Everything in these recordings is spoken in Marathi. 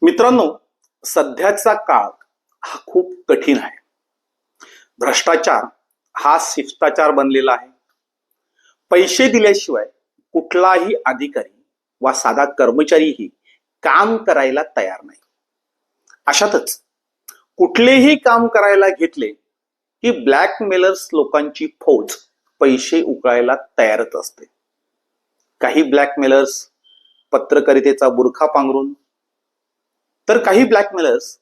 मित्रांनो, सध्याचा काळ हा खूप कठीण आहे. भ्रष्टाचार हा शिष्टाचार बनलेला आहे. पैसे दिल्याशिवाय कुठलाही अधिकारी वा साधा कर्मचारीही काम करायला तयार नाही. अशातच कुठलेही काम करायला घेतले की ब्लॅकमेलर्स लोकांची फौज पैसे उकळायला तयारच असते. काही ब्लॅकमेलर्स पत्रकारितेचा बुरखा पांघरून, तर काही ब्लॅकमेलर्स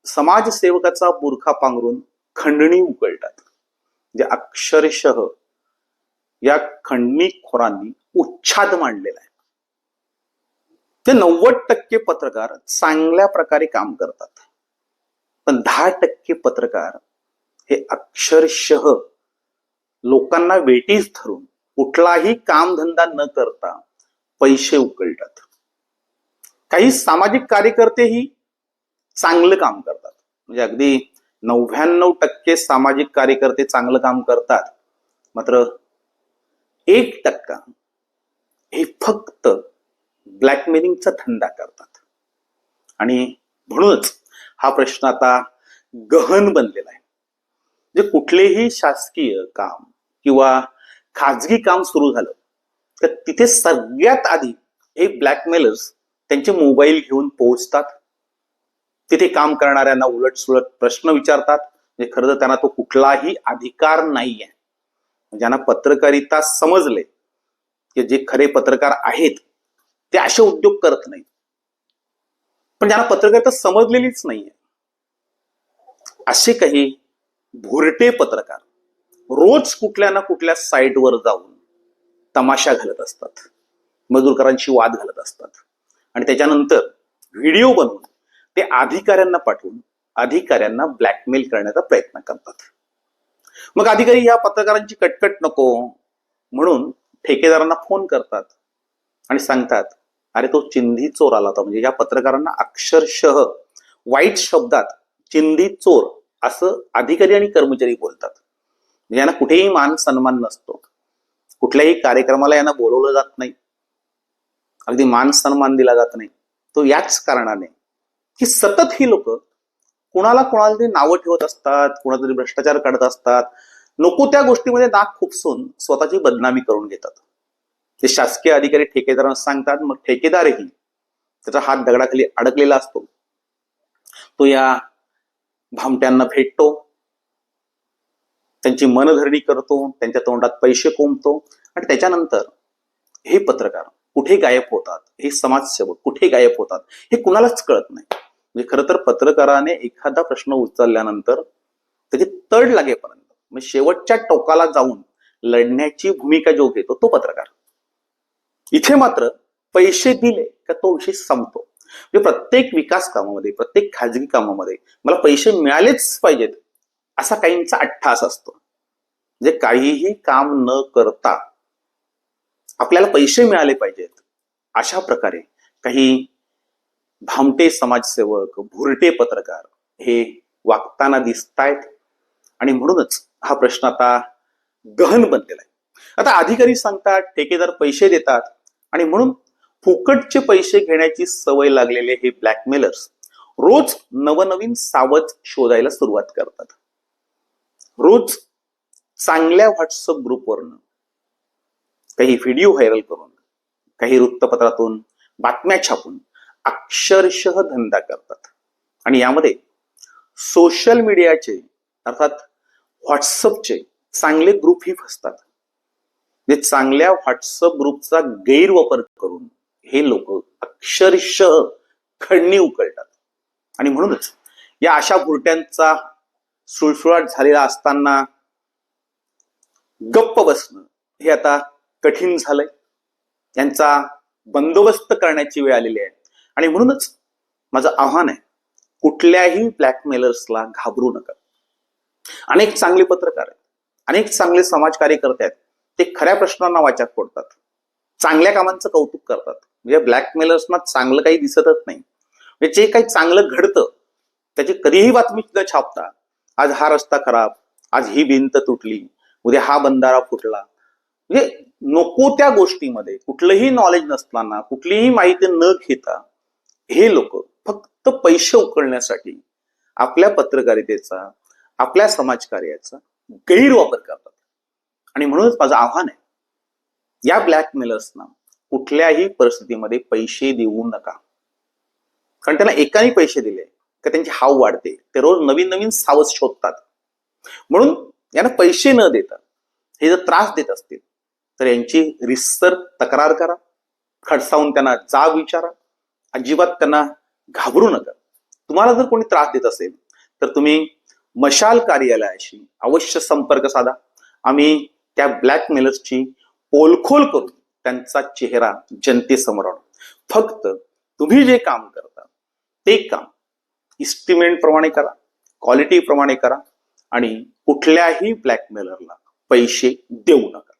समाजसेवकाचा बुरखा पांघरून खंडणी उकळतात. जे अक्षरशः या खंडणीखोरांनी उच्छाद मांडलेला आहे. ते 90% पत्रकार चांगल्या प्रकारे काम करतात, पण 10% पत्रकार हे अक्षरशः लोकांना वेठीस धरून कुठलाही कामधंदा न करता पैसे उकळतात. काही सामाजिक कार्यकर्तेही चांगलं काम करतात. म्हणजे अगदी 99% सामाजिक कार्यकर्ते चांगलं काम करतात, मात्र 1% हे फक्त ब्लॅकमेलिंगचा धंदा करतात. आणि म्हणूनच हा प्रश्न आता गहन बनलेला आहे. जे कुठलेही शासकीय काम किंवा खाजगी काम सुरू झालं तर तिथे सगळ्यात आधी हे ब्लॅकमेलर्स त्यांचे मोबाईल घेऊन पोहोचतात. तिथे काम करणाऱ्यांना उलटसुलट प्रश्न विचारतात. म्हणजे खरं तर त्यांना तो कुठलाही अधिकार नाहीये. ज्यांना पत्रकारिता समजले की जे खरे पत्रकार आहेत ते असे उद्योग करत नाहीत, पण ज्यांना पत्रकारिता समजलेलीच नाहीये असे काही भुरटे पत्रकार रोज कुठल्या ना कुठल्या साईटवर जाऊन तमाशा घालत असतात, मजूरकरांशी वाद घालत असतात आणि त्याच्यानंतर व्हिडिओ बनवून ते अधिकाऱ्यांना पाठवून अधिकाऱ्यांना ब्लॅकमेल करण्याचा प्रयत्न करतात. मग अधिकारी या पत्रकारांची कटकट नको म्हणून ठेकेदारांना फोन करतात आणि सांगतात, अरे तो चिंधी चोर आला होता. म्हणजे या पत्रकारांना अक्षरशः वाईट शब्दात चिंधी चोर असं अधिकारी आणि कर्मचारी बोलतात. म्हणजे यांना कुठेही मान सन्मान नसतो. कुठल्याही कार्यक्रमाला यांना बोलवलं जात नाही, अगदी मान सन्मान दिला जात नाही. तो याच कारणाने की सतत ही लोक कुणाला तरी नावं ठेवत असतात, कुणाला तरी भ्रष्टाचार काढत असतात, नको त्या गोष्टीमध्ये नाक खुपसून स्वतःची बदनामी करून घेतात. ते शासकीय अधिकारी ठेकेदारांना सांगतात, मग ठेकेदारही त्याचा हात दगडाखाली अडकलेला असतो. तो या भामट्यांना भेटतो, त्यांची मनधरणी करतो, त्यांच्या तोंडात पैसे कोंबतो आणि त्याच्यानंतर हे पत्रकार कुठे गायब होतात, हे समाजसेवक कुठे गायब होतात हे कुणालाच कळत नाही. म्हणजे खरं तर पत्रकाराने एखादा प्रश्न उचलल्यानंतर त्याची तड लागेपर्यंत, म्हणजे शेवटच्या टोकाला जाऊन लढण्याची भूमिका जो घेतो तो पत्रकार. इथे मात्र पैसे दिले का तो विषय संपतो. म्हणजे प्रत्येक विकास कामामध्ये, प्रत्येक खाजगी कामामध्ये मला पैसे मिळालेच पाहिजेत असा काहींचा अट्टास असतो. म्हणजे काहीही काम न करता आपल्याला पैसे मिळाले पाहिजेत अशा प्रकारे काही भामटे समाजसेवक, भुरटे पत्रकार हे वागताना दिसतायत. आणि म्हणूनच हा प्रश्न आता गहन बनलेला आहे. आता अधिकारी सांगतात, ठेकेदार पैसे देतात आणि म्हणून फुकटचे पैसे घेण्याची सवय लागलेले हे ब्लॅकमेलर्स रोज नवनवीन सावज शोधायला सुरुवात करतात. रोज चांगल्या व्हॉट्सअप ग्रुपवरून काही व्हिडिओ व्हायरल करून, काही वृत्तपत्रातून बातम्या छापून अक्षरशः धंदा करतात. आणि यामध्ये सोशल मीडियाचे अर्थात व्हॉट्सअपचे चांगले ग्रुपही फसतात. जे चांगल्या व्हॉट्सअप ग्रुपचा गैरवापर करून हे लोक अक्षरशः खंडणी उकळतात. आणि म्हणूनच या अशा भुरट्यांचा सुळसुळाट झालेला असताना गप्प बसणं हे आता कठीण झालंय. यांचा बंदोबस्त करण्याची वेळ आलेली आहे. आणि म्हणूनच माझं आव्हान आहे, कुठल्याही ब्लॅकमेलर्सला घाबरू नका. अनेक चांगले पत्रकार आहेत, अनेक चांगले समाज कार्यकर्ते आहेत, ते खऱ्या प्रश्नांना वाचा फोडतात, चांगल्या कामांचं कौतुक करतात. म्हणजे ब्लॅकमेलर्सना चांगलं काही दिसतच नाही. म्हणजे जे काही चांगलं घडतं त्याची कधीही बातमी न छापता, आज हा रस्ता खराब, आज ही भिंत तुटली, उद्या हा बंधारा फुटला, म्हणजे नको त्या गोष्टीमध्ये कुठलंही नॉलेज नसताना, कुठलीही माहिती न घेता हे लोक फक्त पैसे उकळण्यासाठी आपल्या पत्रकारितेचा, आपल्या समाजकार्याचा गैरवापर करतात. आणि म्हणूनच माझं आव्हान आहे, या ब्लॅकमेलर्सना कुठल्याही परिस्थितीमध्ये पैसे देऊ नका. कारण त्यांना एकाने पैसे दिले का त्यांची हाव वाढते, ते रोज नवीन नवीन सावज शोधतात. म्हणून यांना पैसे न देता हे जर त्रास देत असतील तर यांची रितसर तक्रार करा, खडसावून त्यांना जाब विचारा, अजिबात त्यांना घाबरू नका. तुम्हाला जर कोणी त्रास देत असेल तर तुम्ही मशाल कार्यालयाशी अवश्य संपर्क साधा. आम्ही त्या ब्लॅकमेलर्सची पोलखोल करून त्यांचा चेहरा जनतेसमोर आणू. फक्त तुम्ही जे काम करता ते काम इस्टिमेट प्रमाणे करा, क्वालिटी प्रमाणे करा आणि कुठल्याही ब्लॅकमेलरला पैसे देऊ नका.